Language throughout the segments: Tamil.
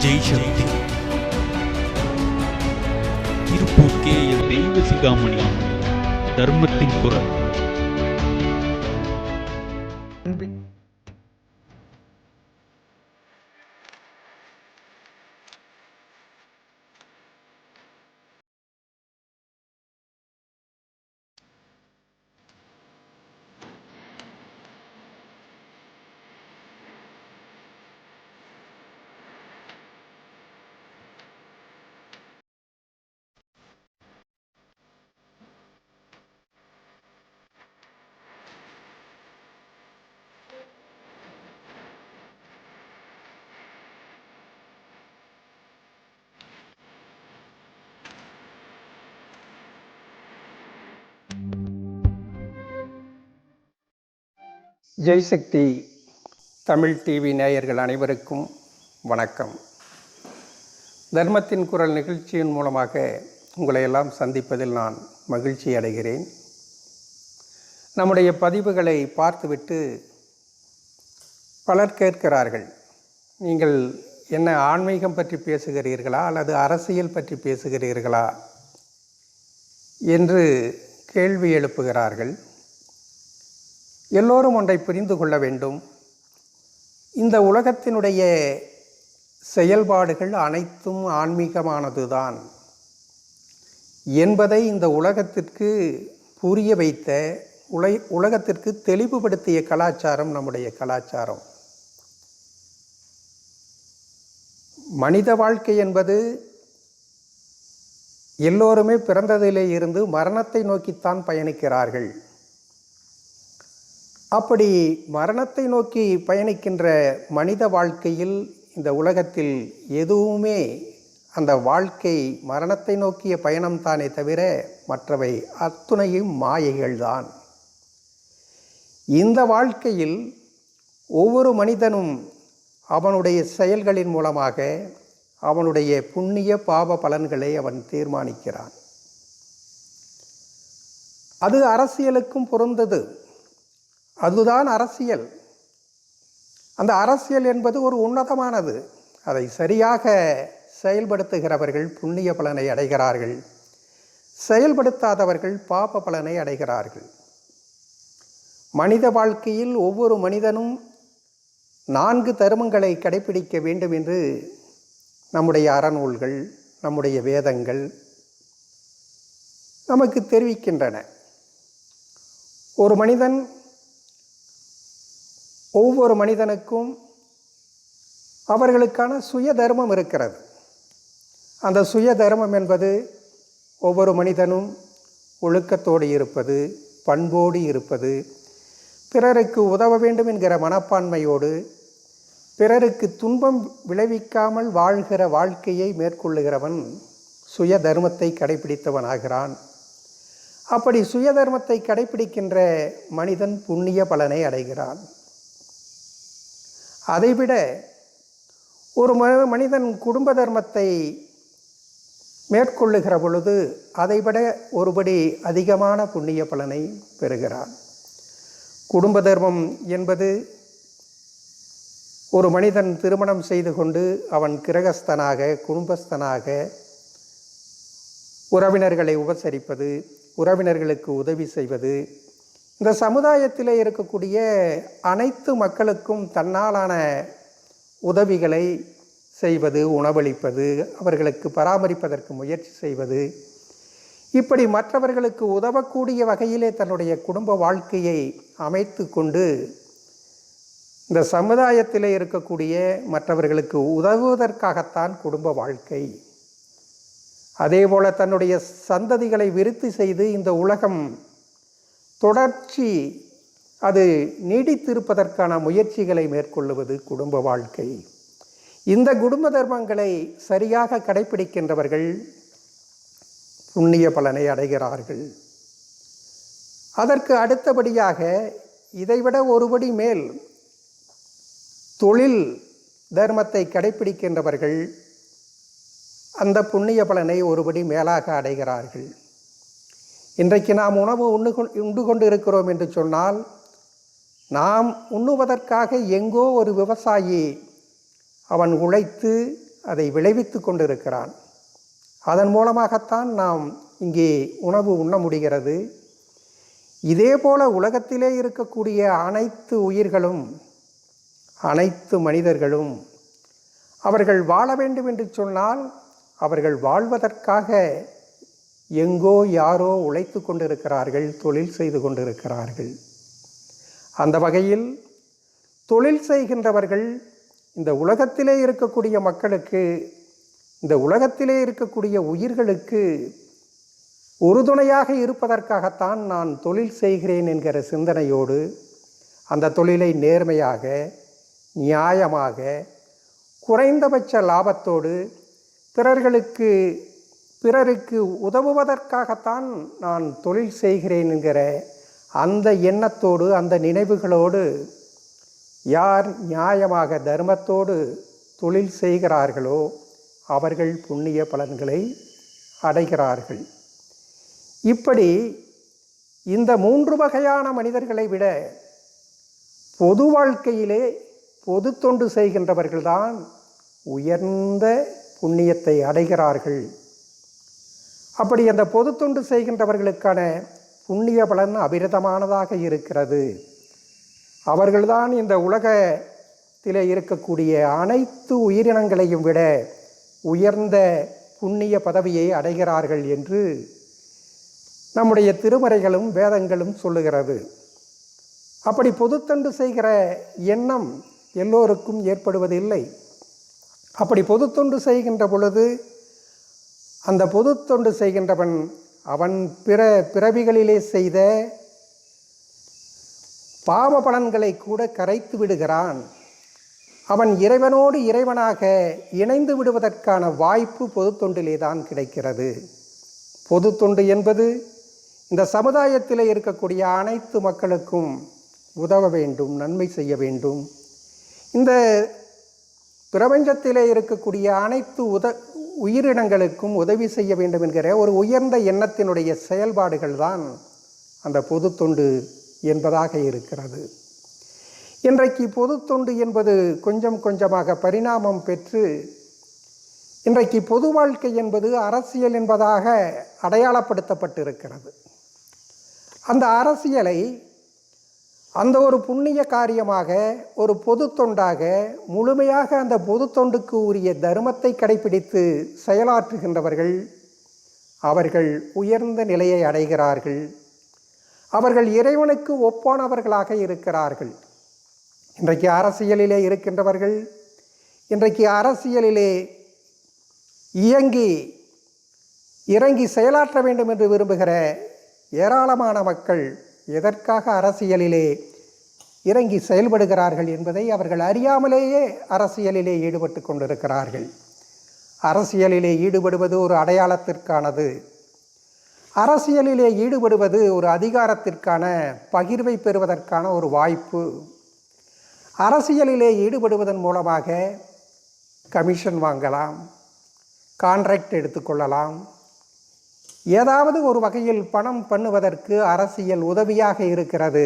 ஜெய் சக்தி. திருப்பூர் KL தெய்வ சிகாமணி, தர்மத்தின் குரல். ஜெய் சக்தி தமிழ் டிவி நேயர்கள் அனைவருக்கும் வணக்கம். தர்மத்தின் குரல் நிகழ்ச்சியின் மூலமாக உங்களை எல்லாம் சந்திப்பதில் நான் மகிழ்ச்சி அடைகிறேன். நம்முடைய பதிவுகளை பார்த்துவிட்டு பலர் கேட்கிறார்கள், நீங்கள் என்ன ஆன்மீகம் பற்றி பேசுகிறீர்களா அல்லது அரசியல் பற்றி பேசுகிறீர்களா என்று கேள்வி எழுப்புகிறார்கள். எல்லோரும் ஒன்றை புரிந்து கொள்ள வேண்டும். இந்த உலகத்தினுடைய செயல்பாடுகள் அனைத்தும் ஆன்மீகமானதுதான் என்பதை இந்த உலகத்திற்கு புரிய வைத்த, உலகத்திற்கு தெளிவுபடுத்திய கலாச்சாரம் நம்முடைய கலாச்சாரம். மனித வாழ்க்கை என்பது எல்லோருமே பிறந்ததிலே இருந்து மரணத்தை நோக்கித்தான் பயணிக்கிறார்கள். அப்படி மரணத்தை நோக்கி பயணிக்கின்ற மனித வாழ்க்கையில் இந்த உலகத்தில் எதுவுமே அந்த வாழ்க்கை மரணத்தை நோக்கிய பயணம்தானே தவிர மற்றவை அத்துணையும் மாயைகள்தான். இந்த வாழ்க்கையில் ஒவ்வொரு மனிதனும் அவனுடைய செயல்களின் மூலமாக அவனுடைய புண்ணிய பாவ பலன்களை அவன் தீர்மானிக்கிறான். அது அரசியலுக்கும் பொருந்தது. அதுதான் அரசியல். அந்த அரசியல் என்பது ஒரு உன்னதமானது. அதை சரியாக செயல்படுத்துகிறவர்கள் புண்ணிய பலனை அடைகிறார்கள், செயல்படுத்தாதவர்கள் பாப பலனை அடைகிறார்கள். மனித வாழ்க்கையில் ஒவ்வொரு மனிதனும் 4 தர்மங்களை கடைபிடிக்க வேண்டும் என்று நம்முடைய அறநூல்கள், நம்முடைய வேதங்கள் நமக்கு தெரிவிக்கின்றன. ஒவ்வொரு மனிதனுக்கும் அவர்களுக்கான சுய தர்மம் இருக்கிறது. அந்த சுய தர்மம் என்பது ஒவ்வொரு மனிதனும் ஒழுக்கத்தோடு இருப்பது, பண்போடு இருப்பது, பிறருக்கு உதவ வேண்டும் என்கிற மனப்பான்மையோடு பிறருக்கு துன்பம் விளைவிக்காமல் வாழ்கிற வாழ்க்கையை மேற்கொள்ளுகிறவன் சுய தர்மத்தை கடைபிடித்தவனாகிறான். அப்படி சுய தர்மத்தை கடைபிடிக்கின்ற மனிதன் புண்ணிய பலனை அடைகிறான். அதைவிட ஒரு மனிதன் குடும்ப தர்மத்தை மேற்கொள்ளுகிற பொழுது அதைவிட ஒருபடி அதிகமான புண்ணிய பலனை பெறுகிறான். குடும்ப தர்மம் என்பது ஒரு மனிதன் திருமணம் செய்து கொண்டு அவன் கிரகஸ்தனாக, குடும்பஸ்தனாக உறவினர்களை உபசரிப்பது, உறவினர்களுக்கு உதவி செய்வது, இந்த சமுதாயத்தில் இருக்கக்கூடிய அனைத்து மக்களுக்கும் தன்னாலான உதவிகளை செய்வது, உணவளிப்பது, அவர்களுக்கு பராமரிப்பதற்கு முயற்சி செய்வது, இப்படி மற்றவர்களுக்கு உதவக்கூடிய வகையிலே தன்னுடைய குடும்ப வாழ்க்கையை அமைத்து கொண்டு இந்த சமுதாயத்தில் இருக்கக்கூடிய மற்றவர்களுக்கு உதவுவதற்காகத்தான் குடும்ப வாழ்க்கை. அதேபோல தன்னுடைய சந்ததிகளை விருத்தி செய்து இந்த உலகம் தொடர்ச்சி அது நீடித்திருப்பதற்கான முயற்சிகளை மேற்கொள்ளுவது குடும்ப வாழ்க்கை. இந்த குடும்ப தர்மங்களை சரியாக கடைபிடிக்கின்றவர்கள் புண்ணிய பலனை அடைகிறார்கள். அதற்கு அடுத்தபடியாக இதைவிட ஒருபடி மேல் தொழில் தர்மத்தை கடைபிடிக்கின்றவர்கள் அந்த புண்ணிய பலனை ஒருபடி மேலாக அடைகிறார்கள். இன்றைக்கு நாம் உணவு உண்டு கொண்டு இருக்கிறோம் என்று சொன்னால், நாம் உண்ணுவதற்காக எங்கோ ஒரு விவசாயி அவன் உழைத்து அதை விளைவித்து கொண்டிருக்கிறான். அதன் மூலமாகத்தான் நாம் இங்கே உணவு உண்ண முடிகிறது. இதேபோல உலகத்திலே இருக்கக்கூடிய அனைத்து உயிர்களும், அனைத்து மனிதர்களும் அவர்கள் வாழ வேண்டும் என்று சொன்னால் அவர்கள் வாழ்வதற்காக எங்கோ யாரோ உழைத்து கொண்டிருக்கிறார்கள், தொழில் செய்து கொண்டிருக்கிறார்கள். அந்த வகையில் தொழில் செய்கின்றவர்கள் இந்த உலகத்திலே இருக்கக்கூடிய மக்களுக்கு, இந்த உலகத்திலே இருக்கக்கூடிய உயிர்களுக்கு உறுதுணையாக இருப்பதற்காகத்தான் நான் தொழில் செய்கிறேன் என்கிற சிந்தனையோடு அந்த தொழிலை நேர்மையாக, நியாயமாக, குறைந்தபட்ச லாபத்தோடு பிறருக்கு உதவுவதற்காகத்தான் நான் தொழில் செய்கிறேன் என்கிற அந்த எண்ணத்தோடு, அந்த நினைவுகளோடு யார் நியாயமாக தர்மத்தோடு தொழில் செய்கிறார்களோ அவர்கள் புண்ணிய பலன்களை அடைகிறார்கள். இப்படி இந்த 3 வகையான மனிதர்களை விட பொது வாழ்க்கையிலே பொது தொண்டு செய்கின்றவர்கள்தான் உயர்ந்த புண்ணியத்தை அடைகிறார்கள். அப்படி அந்த பொது தொண்டு செய்கின்றவர்களுக்கான புண்ணிய பலன் அபிரதமானதாக இருக்கிறது. அவர்கள்தான் இந்த உலகத்திலே இருக்கக்கூடிய அனைத்து உயிரினங்களையும் விட உயர்ந்த புண்ணிய பதவியை அடைகிறார்கள் என்று நம்முடைய திருமறைகளும் வேதங்களும் சொல்லுகிறது. அப்படி பொதுத்தொண்டு செய்கிற எண்ணம் எல்லோருக்கும் ஏற்படுவதில்லை. அப்படி பொதுத்தொண்டு செய்கின்ற பொழுது அந்த பொதுத்தொண்டு செய்கின்றவன் அவன் பிறவிகளிலே செய்த பாவ பலன்களை கூட கரைத்து விடுகிறான். அவன் இறைவனோடு இறைவனாக இணைந்து விடுவதற்கான வாய்ப்பு பொதுத்தொண்டிலே தான் கிடைக்கிறது. பொதுத்தொண்டு என்பது இந்த சமுதாயத்தில் இருக்கக்கூடிய அனைத்து மக்களுக்கும் உதவ வேண்டும், நன்மை செய்ய வேண்டும். இந்த பிரபஞ்சத்திலே இருக்கக்கூடிய அனைத்து உயிரினங்களுக்கும் உதவி செய்ய வேண்டும் என்கிற ஒரு உயர்ந்த எண்ணத்தினுடைய செயல்பாடுகள் தான் அந்த பொதுத்தொண்டு என்பதாக இருக்கிறது. இன்றைக்கு பொதுத்தொண்டு என்பது கொஞ்சம் கொஞ்சமாக பரிணாமம் பெற்று இன்றைக்கு பொது வாழ்க்கை என்பது அரசியல் என்பதாக அடையாளப்படுத்தப்பட்டிருக்கிறது. அந்த அரசியலை அந்த ஒரு புண்ணிய காரியமாக, ஒரு பொது தொண்டாக, முழுமையாக அந்த பொது தொண்டுக்கு உரிய தர்மத்தை கடைபிடித்து செயலாற்றுகின்றவர்கள் அவர்கள் உயர்ந்த நிலையை அடைகிறார்கள். அவர்கள் இறைவனுக்கு ஒப்பானவர்களாக இருக்கிறார்கள். இன்றைக்கு அரசியலிலே இருக்கின்றவர்கள், இன்றைக்கு அரசியலிலே இறங்கி செயலாற்ற வேண்டும் என்று விரும்புகிற ஏராளமான மக்கள் எதற்காக அரசியலிலே இறங்கி செயல்படுகிறார்கள் என்பதை அவர்கள் அறியாமலேயே அரசியலிலே ஈடுபட்டு கொண்டிருக்கிறார்கள். அரசியலிலே ஈடுபடுவது ஒரு அடையாளத்திற்கானது. அரசியலிலே ஈடுபடுவது ஒரு அதிகாரத்திற்கான பகிர்வை பெறுவதற்கான ஒரு வாய்ப்பு. அரசியலிலே ஈடுபடுவதன் மூலமாக கமிஷன் வாங்கலாம், கான்ட்ராக்ட் எடுத்துக்கொள்ளலாம். ஏதாவது ஒரு வகையில் பணம் பண்ணுவதற்கு அரசியல் உதவியாக இருக்கிறது.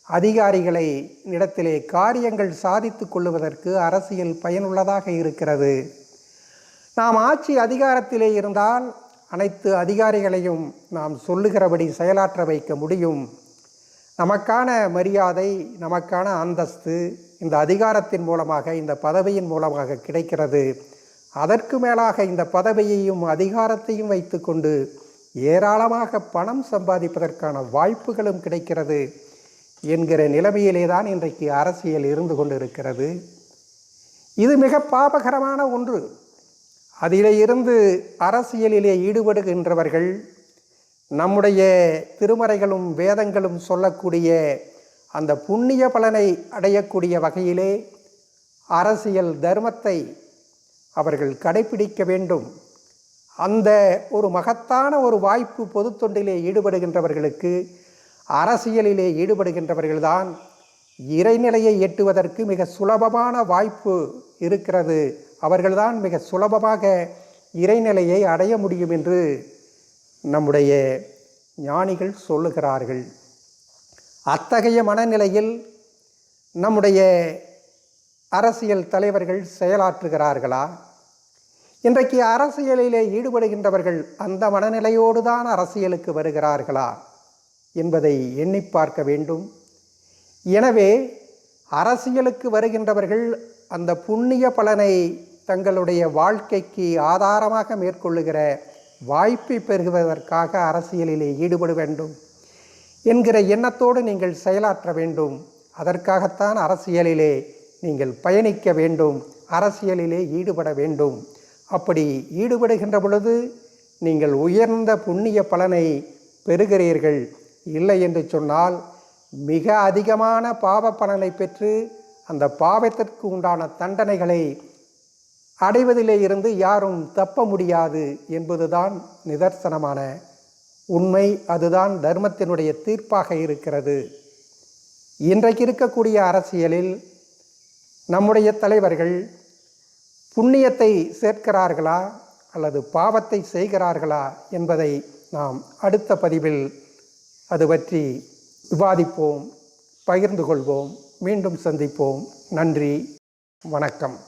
அதிகாரிகளை இடத்திலே காரியங்கள் சாதித்து கொள்ளுவதற்கு அரசியல் பயனுள்ளதாக இருக்கிறது. நாம் ஆட்சி அதிகாரத்திலே இருந்தால் அனைத்து அதிகாரிகளையும் நாம் சொல்லுகிறபடி செயலாற்ற வைக்க முடியும். நமக்கான மரியாதை, நமக்கான அந்தஸ்து இந்த அதிகாரத்தின் மூலமாக, இந்த பதவியின் மூலமாக கிடைக்கிறது. அதற்கு மேலாக இந்த பதவியையும் அதிகாரத்தையும் வைத்து கொண்டு ஏராளமாக பணம் சம்பாதிப்பதற்கான வாய்ப்புகளும் கிடைக்கிறது என்கிற நிலைமையிலே தான் இன்றைக்கு அரசியல் இருந்து கொண்டிருக்கிறது. இது மிக பாபகரமான ஒன்று. அதிலே இருந்து அரசியலிலே ஈடுபடுகின்றவர்கள் நம்முடைய திருமறைகளும் வேதங்களும் சொல்லக்கூடிய அந்த புண்ணிய பலனை அடையக்கூடிய வகையிலே அரசியல் தர்மத்தை அவர்கள் கடைபிடிக்க வேண்டும். அந்த ஒரு மகத்தான ஒரு வாய்ப்பு பொது தொண்டிலே ஈடுபடுகின்றவர்களுக்கு, அரசியலிலே ஈடுபடுகின்றவர்கள்தான் இறைநிலையை எட்டுவதற்கு மிக சுலபமான வாய்ப்பு இருக்கிறது. அவர்கள்தான் மிக சுலபமாக இறைநிலையை அடைய முடியும் என்று நம்முடைய ஞானிகள் சொல்லுகிறார்கள். அத்தகைய மனநிலையில் நம்முடைய அரசியல் தலைவர்கள் செயலாற்றுகிறார்களா? இன்றைக்கு அரசியலிலே ஈடுபடுகின்றவர்கள் அந்த மனநிலையோடு தான் அரசியலுக்கு வருகிறார்களா என்பதை எண்ணி பார்க்க வேண்டும். எனவே அரசியலுக்கு வருகின்றவர்கள் அந்த புண்ணிய பலனை தங்களுடைய வாழ்க்கைக்கு ஆதாரமாக மேற்கொள்ளுகிற வாய்ப்பை பெறுவதற்காக அரசியலிலே ஈடுபட வேண்டும் என்கிற எண்ணத்தோடு நீங்கள் செயலாற்ற வேண்டும். அதற்காகத்தான் அரசியலிலே நீங்கள் பயணிக்க வேண்டும், அரசியலிலே ஈடுபட வேண்டும். அப்படி ஈடுபடுகின்ற பொழுது நீங்கள் உயர்ந்த புண்ணிய பலனை பெறுகிறீர்கள். இல்லை என்று சொன்னால் மிக அதிகமான பாவ பலனை பெற்று அந்த பாவத்திற்கு உண்டான தண்டனைகளை அடைவதிலே இருந்து யாரும் தப்ப முடியாது என்பதுதான் நிதர்சனமான உண்மை. அதுதான் தர்மத்தினுடைய தீர்ப்பாக இருக்கிறது. இன்றைக்கு இருக்கக்கூடிய அரசியலில் நம்முடைய தலைவர்கள் புண்ணியத்தை சேர்க்கிறார்களா அல்லது பாவத்தை செய்கிறார்களா என்பதை நாம் அடுத்த பதிவில் அது பற்றி விவாதிப்போம், பகிர்ந்து கொள்வோம். மீண்டும் சந்திப்போம். நன்றி, வணக்கம்.